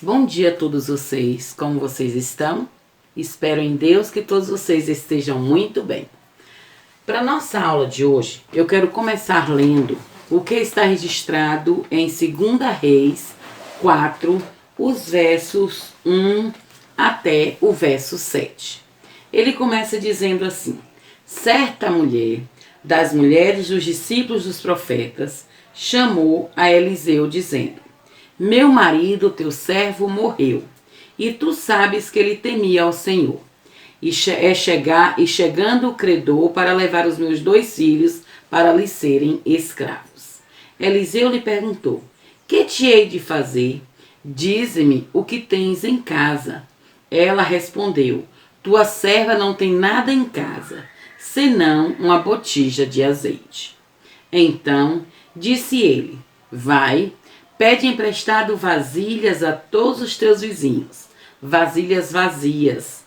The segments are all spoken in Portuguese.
Bom dia a todos vocês, como vocês estão? Espero em Deus que todos vocês estejam muito bem. Para nossa aula de hoje, eu quero começar lendo o que está registrado em 2 Reis 4, os versos 1 até o verso 7. Ele começa dizendo assim: certa mulher, das mulheres dos discípulos dos profetas, chamou a Eliseu dizendo: meu marido, teu servo, morreu, e tu sabes que ele temia ao Senhor. E chegando o credor para levar os meus 2 filhos para lhe serem escravos. Eliseu lhe perguntou: que te hei de fazer? Dize-me o que tens em casa. Ela respondeu: tua serva não tem nada em casa, senão uma botija de azeite. Então disse ele: vai, pede emprestado vasilhas a todos os teus vizinhos, vasilhas vazias,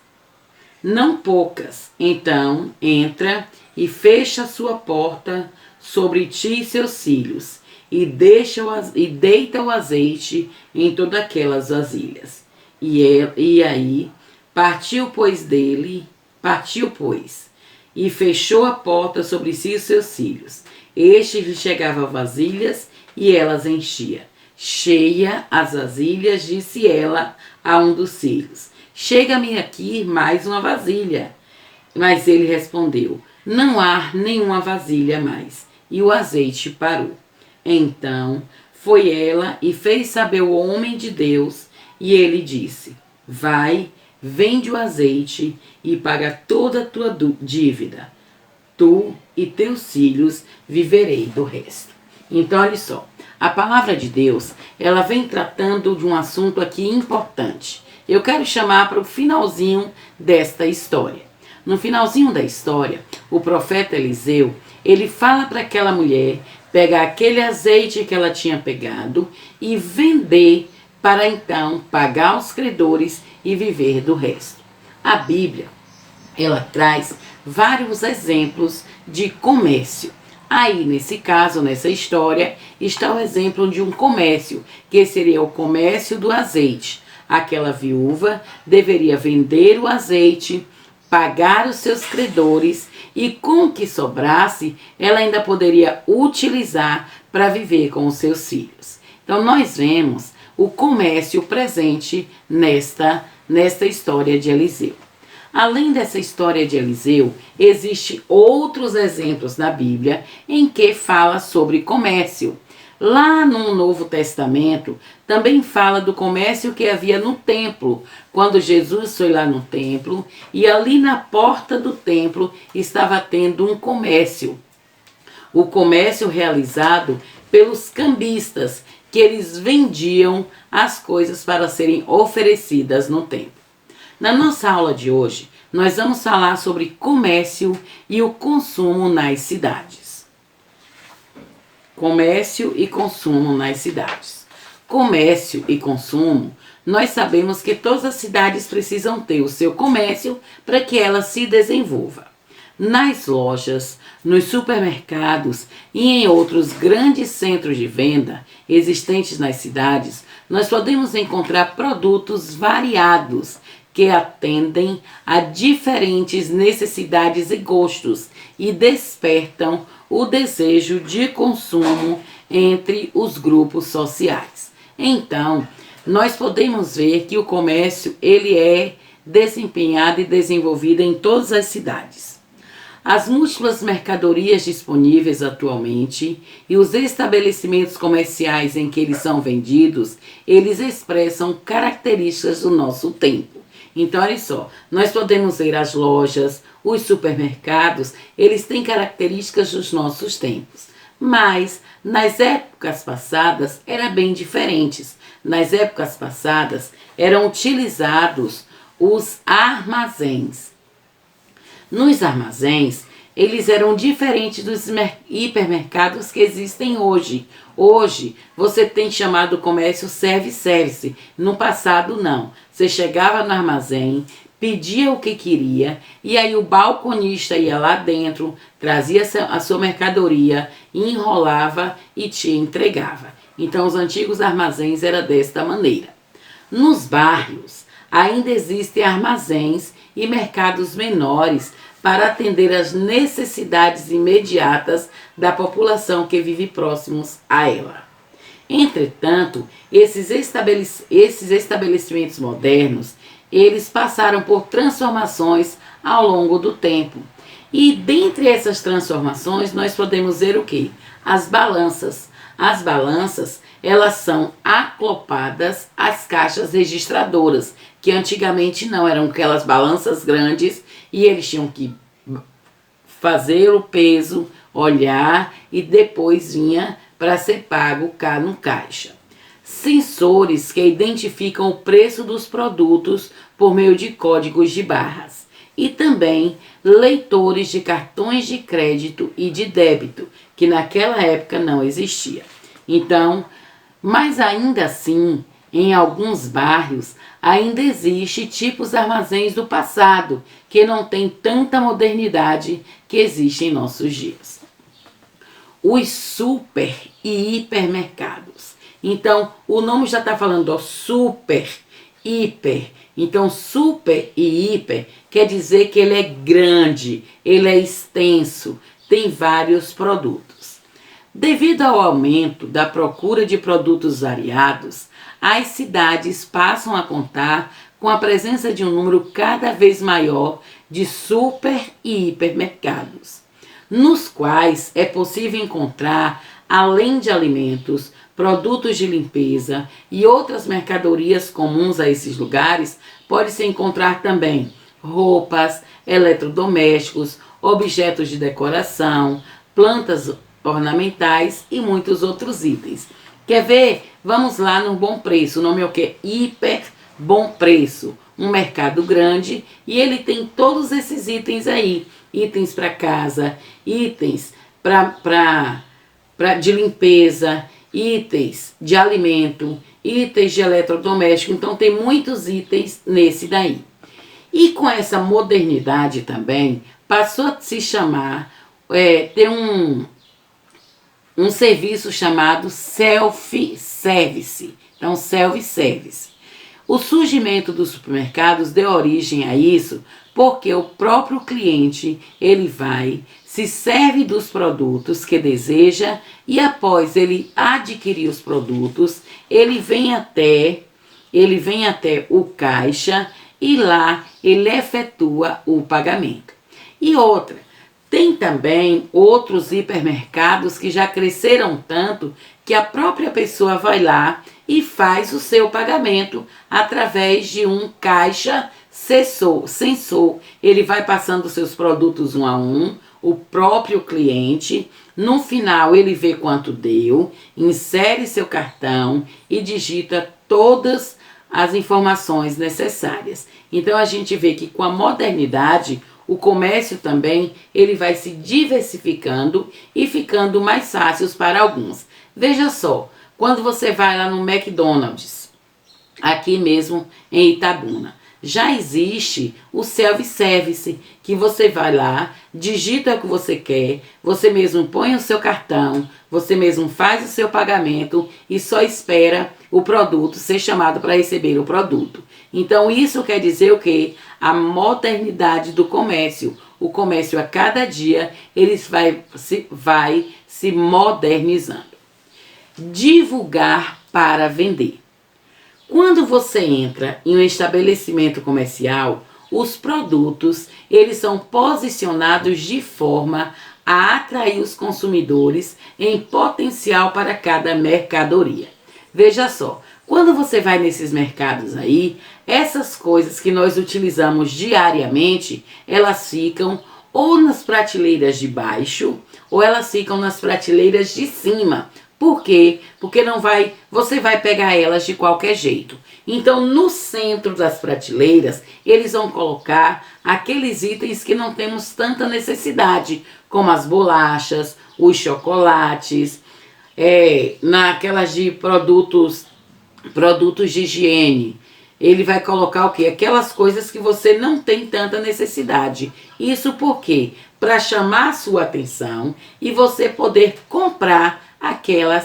não poucas. Então entra e fecha a sua porta sobre ti e seus filhos, e deita o azeite em todas aquelas vasilhas. E aí partiu, pois, e fechou a porta sobre si e seus filhos. Este lhe chegava vasilhas, e elas enchia. Cheia as vasilhas, disse ela a um dos filhos: chega-me aqui mais uma vasilha. Mas ele respondeu: não há nenhuma vasilha mais. E o azeite parou. Então foi ela e fez saber o homem de Deus, e ele disse: vai, vende o azeite e paga toda a tua dívida. Tu e teus filhos viverei do resto. Então, olha só. A palavra de Deus, ela vem tratando de um assunto aqui importante. Eu quero chamar para o finalzinho desta história. No finalzinho da história, o profeta Eliseu, ele fala para aquela mulher pegar aquele azeite que ela tinha pegado e vender para então pagar os credores e viver do resto. A Bíblia, ela traz vários exemplos de comércio. Aí, nesse caso, nessa história, está o exemplo de um comércio, que seria o comércio do azeite. Aquela viúva deveria vender o azeite, pagar os seus credores e com o que sobrasse, ela ainda poderia utilizar para viver com os seus filhos. Então, nós vemos o comércio presente nesta história de Eliseu. Além dessa história de Eliseu, existem outros exemplos na Bíblia em que fala sobre comércio. Lá no Novo Testamento, também fala do comércio que havia no templo, quando Jesus foi lá no templo, e ali na porta do templo estava tendo um comércio. O comércio realizado pelos cambistas, que eles vendiam as coisas para serem oferecidas no templo. Na nossa aula de hoje, nós vamos falar sobre comércio e o consumo nas cidades. Comércio e consumo nas cidades. Comércio e consumo, nós sabemos que todas as cidades precisam ter o seu comércio para que ela se desenvolva. Nas lojas, nos supermercados e em outros grandes centros de venda existentes nas cidades, nós podemos encontrar produtos variados que atendem a diferentes necessidades e gostos e despertam o desejo de consumo entre os grupos sociais. Então, nós podemos ver que o comércio ele é desempenhado e desenvolvido em todas as cidades. As múltiplas mercadorias disponíveis atualmente e os estabelecimentos comerciais em que eles são vendidos, eles expressam características do nosso tempo. Então, olha só, nós podemos ver as lojas, os supermercados, eles têm características dos nossos tempos. Mas, nas épocas passadas, era bem diferentes. Nas épocas passadas, eram utilizados os armazéns. Nos armazéns, eles eram diferentes dos hipermercados que existem hoje. Hoje, você tem chamado comércio self-service. No passado, não. Você chegava no armazém, pedia o que queria, e aí o balconista ia lá dentro, trazia a sua mercadoria, enrolava e te entregava. Então, os antigos armazéns eram desta maneira. Nos bairros, ainda existem armazéns e mercados menores para atender às necessidades imediatas da população que vive próximos a ela. Entretanto, esses estabelecimentos modernos, eles passaram por transformações ao longo do tempo. E dentre essas transformações, nós podemos ver o quê? As balanças. As balanças, elas são acopladas às caixas registradoras, que antigamente não eram aquelas balanças grandes e eles tinham que fazer o peso, olhar e depois vinha para ser pago cá no caixa. Sensores que identificam o preço dos produtos por meio de códigos de barras. E também leitores de cartões de crédito e de débito, que naquela época não existia. Então, mas ainda assim, em alguns bairros, ainda existe tipos armazéns do passado, que não tem tanta modernidade que existe em nossos dias. Os super e hipermercados. Então, o nome já está falando, ó, super, hiper. Então, super e hiper quer dizer que ele é grande, ele é extenso, tem vários produtos. Devido ao aumento da procura de produtos variados, as cidades passam a contar com a presença de um número cada vez maior de super e hipermercados, nos quais é possível encontrar, além de alimentos, produtos de limpeza e outras mercadorias comuns a esses lugares, pode-se encontrar também roupas, eletrodomésticos, objetos de decoração, plantas ornamentais e muitos outros itens. Quer ver? Vamos lá no Bom Preço. O nome é o quê? Hiper Bom Preço. Um mercado grande e ele tem todos esses itens aí. Itens para casa, itens de limpeza, itens de alimento, itens de eletrodoméstico. Então tem muitos itens nesse daí. E com essa modernidade também, passou a se chamar, ter um serviço chamado self-service. Então, self-service. O surgimento dos supermercados deu origem a isso porque o próprio cliente, ele vai, se serve dos produtos que deseja e após ele adquirir os produtos, ele vem até o caixa e lá ele efetua o pagamento. E outra, tem também outros hipermercados que já cresceram tanto que a própria pessoa vai lá e faz o seu pagamento através de um caixa sensor. Ele vai passando os seus produtos um a um, o próprio cliente. No final ele vê quanto deu, insere seu cartão e digita todas as informações necessárias. Então a gente vê que com a modernidade, o comércio também ele vai se diversificando e ficando mais fácil para alguns. Veja só, quando você vai lá no McDonald's, aqui mesmo em Itabuna, já existe o self-service, que você vai lá, digita o que você quer, você mesmo põe o seu cartão, você mesmo faz o seu pagamento e só espera o produto ser chamado para receber o produto. Então isso quer dizer o quê? A modernidade do comércio. O comércio a cada dia ele vai se modernizando. Divulgar para vender. Quando você entra em um estabelecimento comercial, os produtos eles são posicionados de forma a atrair os consumidores em potencial para cada mercadoria. Veja só, quando você vai nesses mercados aí, essas coisas que nós utilizamos diariamente, elas ficam ou nas prateleiras de baixo ou elas ficam nas prateleiras de cima. Por quê? Porque você vai pegar elas de qualquer jeito. Então, no centro das prateleiras, eles vão colocar aqueles itens que não temos tanta necessidade, como as bolachas, os chocolates, naquelas de produtos de higiene. Ele vai colocar o quê? Aquelas coisas que você não tem tanta necessidade. Isso por quê? Para chamar a sua atenção e você poder comprar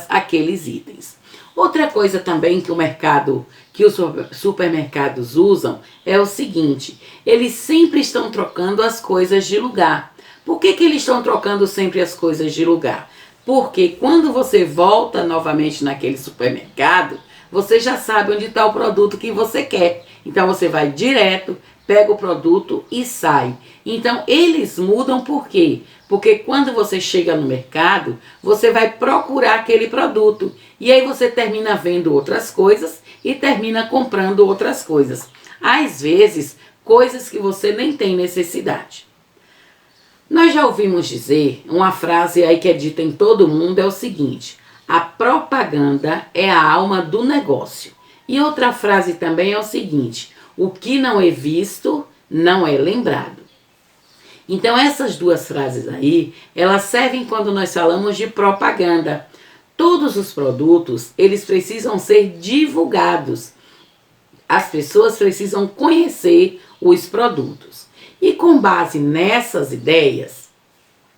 aqueles itens. Outra coisa também que os supermercados usam é o seguinte: eles sempre estão trocando as coisas de lugar. Por que eles estão trocando sempre as coisas de lugar? Porque quando você volta novamente naquele supermercado, você já sabe onde está o produto que você quer. Então você vai direto, pega o produto e sai. Então eles mudam por quê? Porque quando você chega no mercado, você vai procurar aquele produto. E aí você termina vendo outras coisas e termina comprando outras coisas. Às vezes, coisas que você nem tem necessidade. Nós já ouvimos dizer, uma frase aí que é dita em todo mundo é o seguinte: a propaganda é a alma do negócio. E outra frase também é o seguinte: o que não é visto não é lembrado. Então essas duas frases aí, elas servem quando nós falamos de propaganda. Todos os produtos, eles precisam ser divulgados. As pessoas precisam conhecer os produtos. E com base nessas ideias,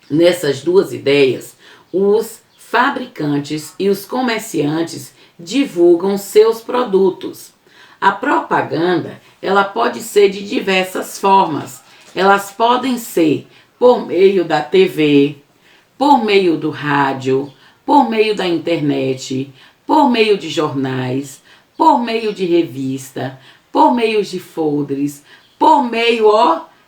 nessas duas ideias, os fabricantes e os comerciantes divulgam seus produtos. A propaganda, ela pode ser de diversas formas. Elas podem ser por meio da TV, por meio do rádio, por meio da internet, por meio de jornais, por meio de revista, por meio de folders, por meio,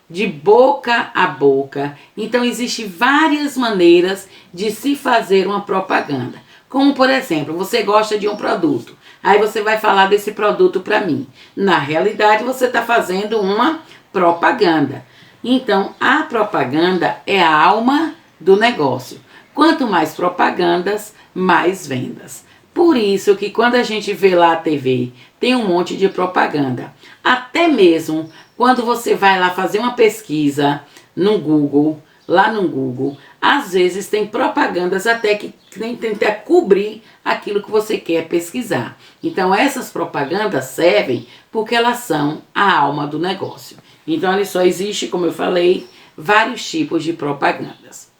de boca a boca. Então, existem várias maneiras de se fazer uma propaganda. Como, por exemplo, você gosta de um produto. Aí você vai falar desse produto para mim. Na realidade, você está fazendo uma propaganda. Então, a propaganda é a alma do negócio. Quanto mais propagandas, mais vendas. Por isso que quando a gente vê lá a TV, tem um monte de propaganda. Até mesmo quando você vai lá fazer uma pesquisa no Google, lá no Google, às vezes tem propagandas até que tentam cobrir aquilo que você quer pesquisar. Então essas propagandas servem porque elas são a alma do negócio. Então ele só existe, como eu falei, vários tipos de propagandas.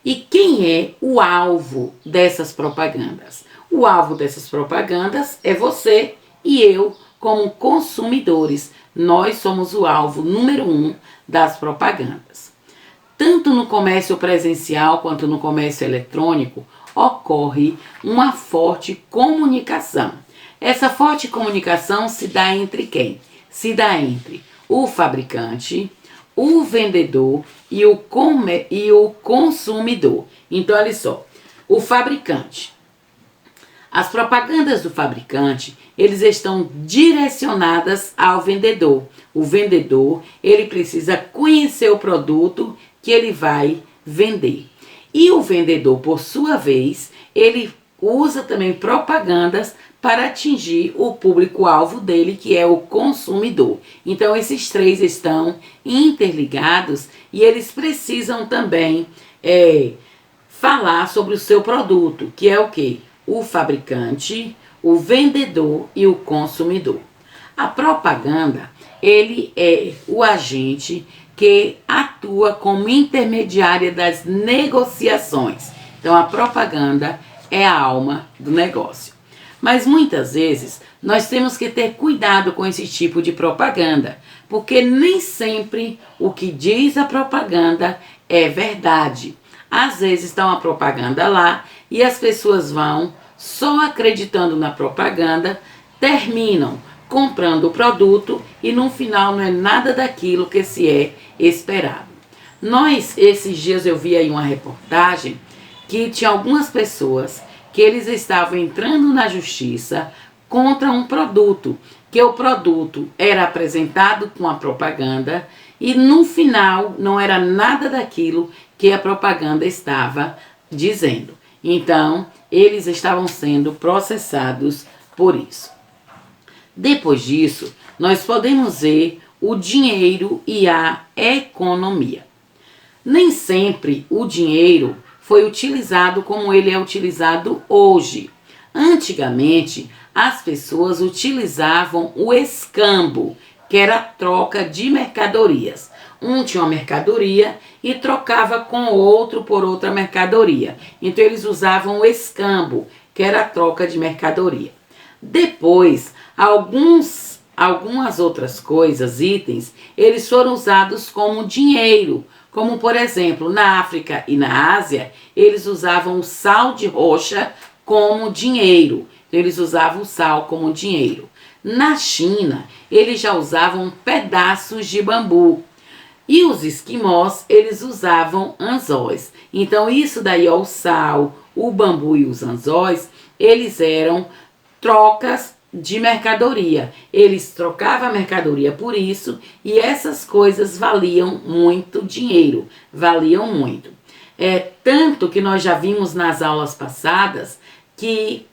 E quem é o alvo dessas propagandas? O alvo dessas propagandas é você e eu, como consumidores. Nós somos o alvo número 1 das propagandas. Tanto no comércio presencial quanto no comércio eletrônico, ocorre uma forte comunicação. Essa forte comunicação se dá entre quem? Se dá entre o fabricante, o vendedor e o consumidor. Então, olha só, o fabricante. As propagandas do fabricante, eles estão direcionadas ao vendedor. O vendedor, ele precisa conhecer o produto que ele vai vender. E o vendedor, por sua vez, ele usa também propagandas para atingir o público-alvo dele, que é o consumidor. Então, esses três estão interligados e eles precisam também falar sobre o seu produto, que é o quê? O fabricante, o vendedor e o consumidor. A propaganda, ele é o agente que atua como intermediária das negociações. Então, a propaganda é a alma do negócio. Mas muitas vezes nós temos que ter cuidado com esse tipo de propaganda, porque nem sempre o que diz a propaganda é verdade. Às vezes está uma propaganda lá e as pessoas vão só acreditando na propaganda, terminam comprando o produto e no final não é nada daquilo que se é esperado. Esses dias eu vi aí uma reportagem que tinha algumas pessoas que eles estavam entrando na justiça contra um produto, que o produto era apresentado com a propaganda e no final não era nada daquilo que a propaganda estava dizendo. Então, eles estavam sendo processados por isso. Depois disso, nós podemos ver o dinheiro e a economia. Nem sempre o dinheiro foi utilizado como ele é utilizado hoje. Antigamente, as pessoas utilizavam o escambo, que era a troca de mercadorias. Um tinha uma mercadoria e trocava com o outro por outra mercadoria. Então eles usavam o escambo, que era a troca de mercadoria. Depois, algumas outras coisas, itens, eles foram usados como dinheiro. Como, por exemplo, na África e na Ásia, eles usavam o sal de rocha como dinheiro. Eles usavam o sal como dinheiro. Na China, eles já usavam pedaços de bambu. E os esquimós, eles usavam anzóis. Então, isso daí, ó, o sal, o bambu e os anzóis, eles eram trocas de mercadoria. Eles trocavam a mercadoria por isso e essas coisas valiam muito dinheiro, valiam muito. Tanto que nós já vimos nas aulas passadas que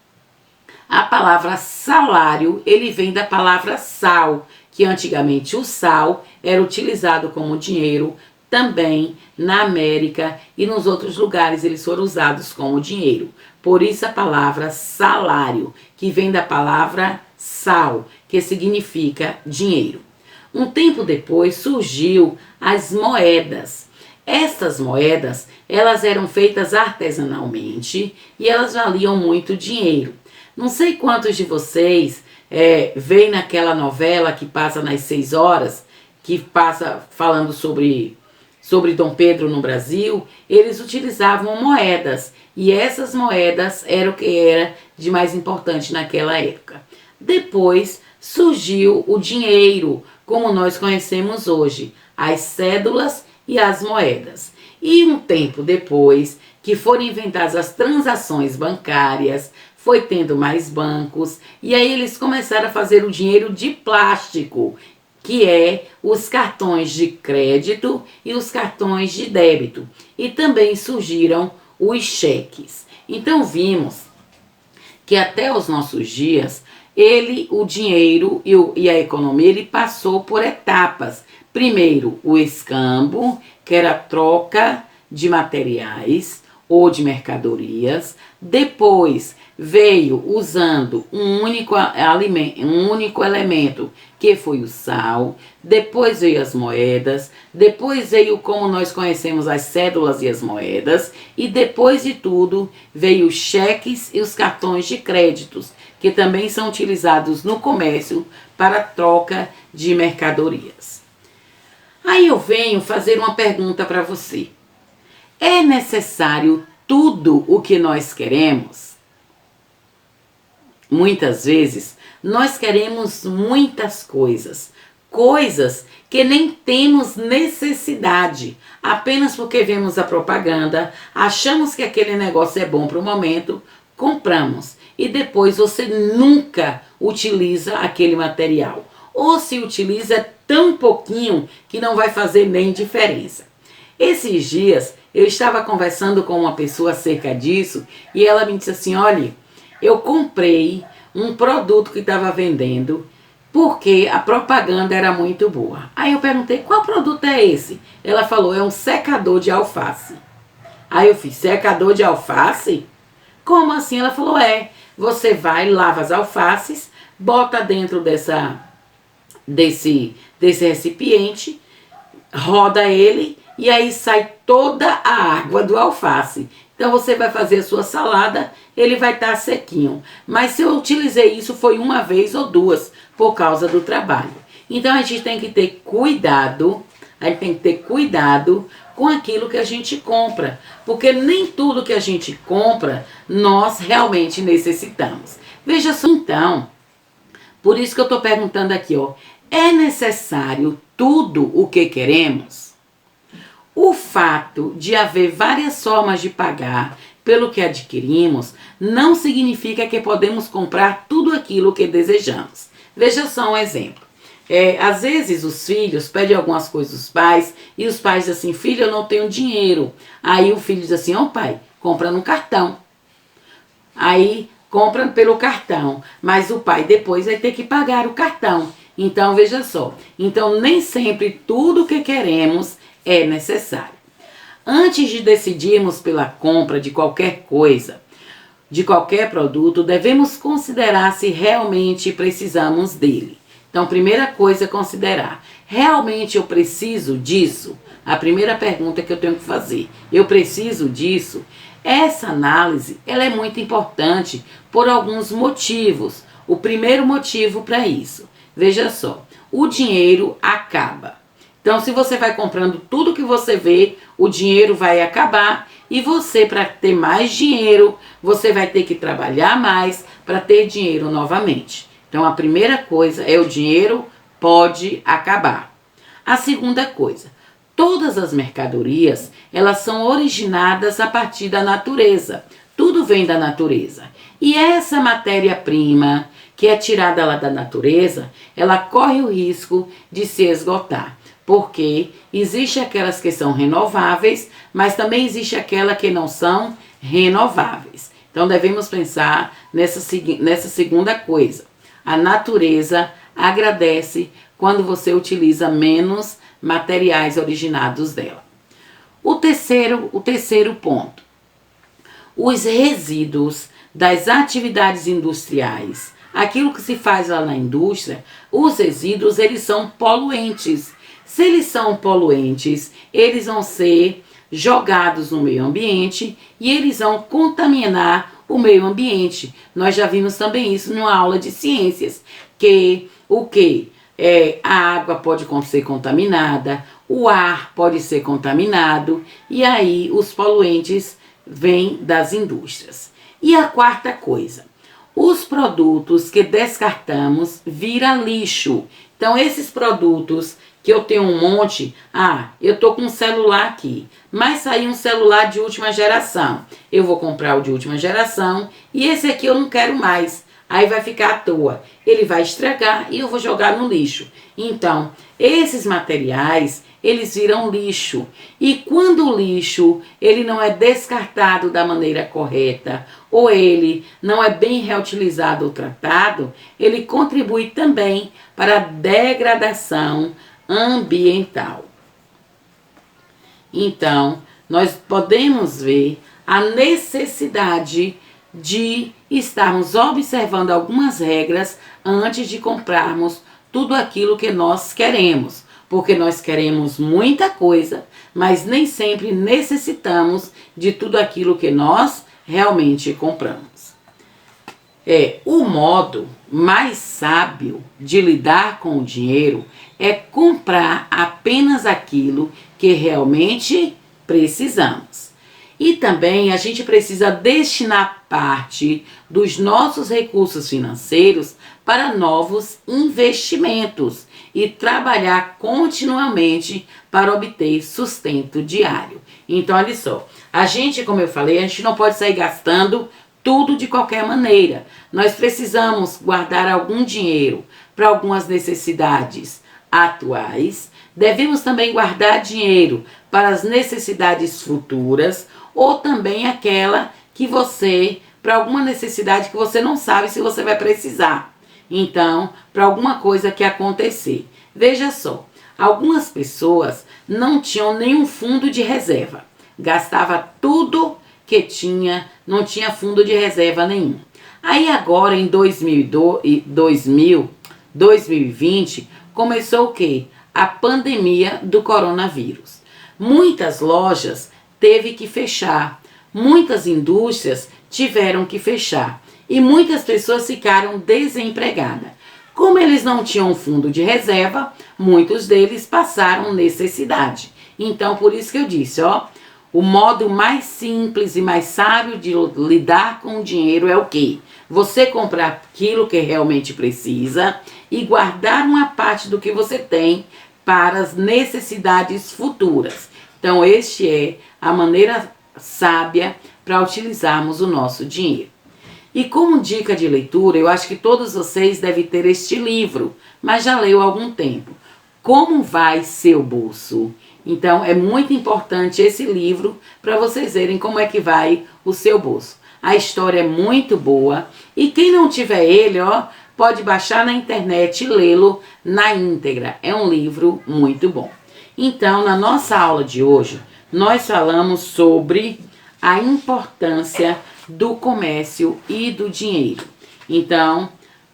a palavra salário, ele vem da palavra sal, que antigamente o sal era utilizado como dinheiro também na América e nos outros lugares eles foram usados como dinheiro. Por isso a palavra salário, que vem da palavra sal, que significa dinheiro. Um tempo depois surgiu as moedas. Essas moedas, elas eram feitas artesanalmente e elas valiam muito dinheiro. Não sei quantos de vocês veem naquela novela que passa nas 6 horas, que passa falando sobre Dom Pedro no Brasil, eles utilizavam moedas. E essas moedas eram o que era de mais importante naquela época. Depois surgiu o dinheiro, como nós conhecemos hoje, as cédulas e as moedas. E um tempo depois que foram inventadas as transações bancárias, foi tendo mais bancos, e aí eles começaram a fazer o dinheiro de plástico, que é os cartões de crédito e os cartões de débito. E também surgiram os cheques. Então vimos que até os nossos dias, o dinheiro e a economia, ele passou por etapas. Primeiro, o escambo, que era a troca de materiais ou de mercadorias. Depois veio usando um único elemento, que foi o sal. Depois veio as moedas. Depois veio, como nós conhecemos, as cédulas e as moedas. E depois de tudo, veio os cheques e os cartões de créditos, que também são utilizados no comércio para troca de mercadorias. Aí eu venho fazer uma pergunta para você. É necessário tudo o que nós queremos? Muitas vezes, nós queremos muitas coisas. Coisas que nem temos necessidade. Apenas porque vemos a propaganda, achamos que aquele negócio é bom para o momento, compramos. E depois você nunca utiliza aquele material. Ou se utiliza tão pouquinho que não vai fazer nem diferença. Esses dias eu estava conversando com uma pessoa acerca disso e ela me disse assim, olha, eu comprei um produto que estava vendendo porque a propaganda era muito boa. Aí eu perguntei, qual produto é esse? Ela falou, é um secador de alface. Aí eu fiz, secador de alface? Como assim? Ela falou, você vai, lava as alfaces, bota dentro desse recipiente, roda ele e aí sai toda a água do alface. Então você vai fazer a sua salada, ele vai estar sequinho. Mas se eu utilizei isso foi uma vez ou duas por causa do trabalho. Então a gente tem que ter cuidado, com aquilo que a gente compra. Porque nem tudo que a gente compra nós realmente necessitamos. Veja só então, por isso que eu estou perguntando aqui, ó, é necessário tudo o que queremos? O fato de haver várias formas de pagar pelo que adquirimos não significa que podemos comprar tudo aquilo que desejamos. Veja só um exemplo. Às vezes os filhos pedem algumas coisas dos pais e os pais dizem assim, filho, eu não tenho dinheiro. Aí o filho diz assim, ó pai, compra no cartão. Aí compra pelo cartão, mas o pai depois vai ter que pagar o cartão. Então veja só, então nem sempre tudo que queremos é necessário. Antes de decidirmos pela compra de qualquer coisa, de qualquer produto, devemos considerar se realmente precisamos dele. Então, primeira coisa é considerar, realmente eu preciso disso? A primeira pergunta que eu tenho que fazer, eu preciso disso? Essa análise, ela é muito importante por alguns motivos. O primeiro motivo para isso, veja só, o dinheiro acaba. Então, se você vai comprando tudo que você vê, o dinheiro vai acabar e você, para ter mais dinheiro, você vai ter que trabalhar mais para ter dinheiro novamente. Então, a primeira coisa é o dinheiro pode acabar. A segunda coisa, todas as mercadorias, elas são originadas a partir da natureza. Tudo vem da natureza. E essa matéria-prima que é tirada lá da natureza, ela corre o risco de se esgotar. Porque existe aquelas que são renováveis, mas também existe aquela que não são renováveis. Então devemos pensar nessa segunda coisa. A natureza agradece quando você utiliza menos materiais originados dela. O terceiro ponto. Os resíduos das atividades industriais, aquilo que se faz lá na indústria, os resíduos, eles são poluentes. Se eles são poluentes, eles vão ser jogados no meio ambiente e eles vão contaminar o meio ambiente. Nós já vimos também isso numa aula de ciências, que a água pode ser contaminada, o ar pode ser contaminado e aí os poluentes vêm das indústrias. E a quarta coisa, os produtos que descartamos viram lixo. Então esses produtos que eu tenho um monte, eu tô com um celular aqui, mas saiu um celular de última geração. Eu vou comprar o de última geração e esse aqui eu não quero mais. Aí vai ficar à toa. Ele vai estragar e eu vou jogar no lixo. Então, esses materiais, eles viram lixo. E quando o lixo, ele não é descartado da maneira correta, ou ele não é bem reutilizado ou tratado, ele contribui também para a degradação ambiental. Então, nós podemos ver a necessidade de estarmos observando algumas regras antes de comprarmos tudo aquilo que nós queremos, porque nós queremos muita coisa, mas nem sempre necessitamos de tudo aquilo que nós realmente compramos. O modo mais sábio de lidar com o dinheiro é comprar apenas aquilo que realmente precisamos. E também a gente precisa destinar parte dos nossos recursos financeiros para novos investimentos e trabalhar continuamente para obter sustento diário. Então, olha só, como eu falei, a gente não pode sair gastando tudo de qualquer maneira. Nós precisamos guardar algum dinheiro para algumas necessidades atuais. Devemos também guardar dinheiro para as necessidades futuras ou também aquela que para alguma necessidade que você não sabe se você vai precisar. Então, para alguma coisa que acontecer. Veja só, algumas pessoas não tinham nenhum fundo de reserva. Gastava tudo que tinha, não tinha fundo de reserva nenhum. Aí agora em 2020, começou o quê? A pandemia do coronavírus. Muitas lojas teve que fechar, muitas indústrias tiveram que fechar e muitas pessoas ficaram desempregadas. Como eles não tinham fundo de reserva, muitos deles passaram necessidade. Então, por isso que eu disse, o modo mais simples e mais sábio de lidar com o dinheiro é o quê? Você comprar aquilo que realmente precisa e guardar uma parte do que você tem para as necessidades futuras. Então, este é a maneira sábia para utilizarmos o nosso dinheiro. E como dica de leitura, eu acho que todos vocês devem ter este livro, mas já leu há algum tempo. Como vai seu bolso? Então, é muito importante esse livro para vocês verem como é que vai o seu bolso. A história é muito boa e quem não tiver ele, pode baixar na internet e lê-lo na íntegra. É um livro muito bom. Então, na nossa aula de hoje, nós falamos sobre a importância do comércio e do dinheiro. Então,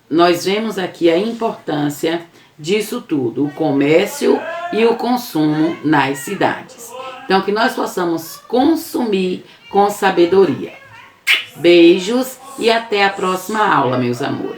nós vemos aqui a importância disso tudo, o comércio e o consumo nas cidades. Então, que nós possamos consumir com sabedoria. Beijos e até a próxima aula, meus amores.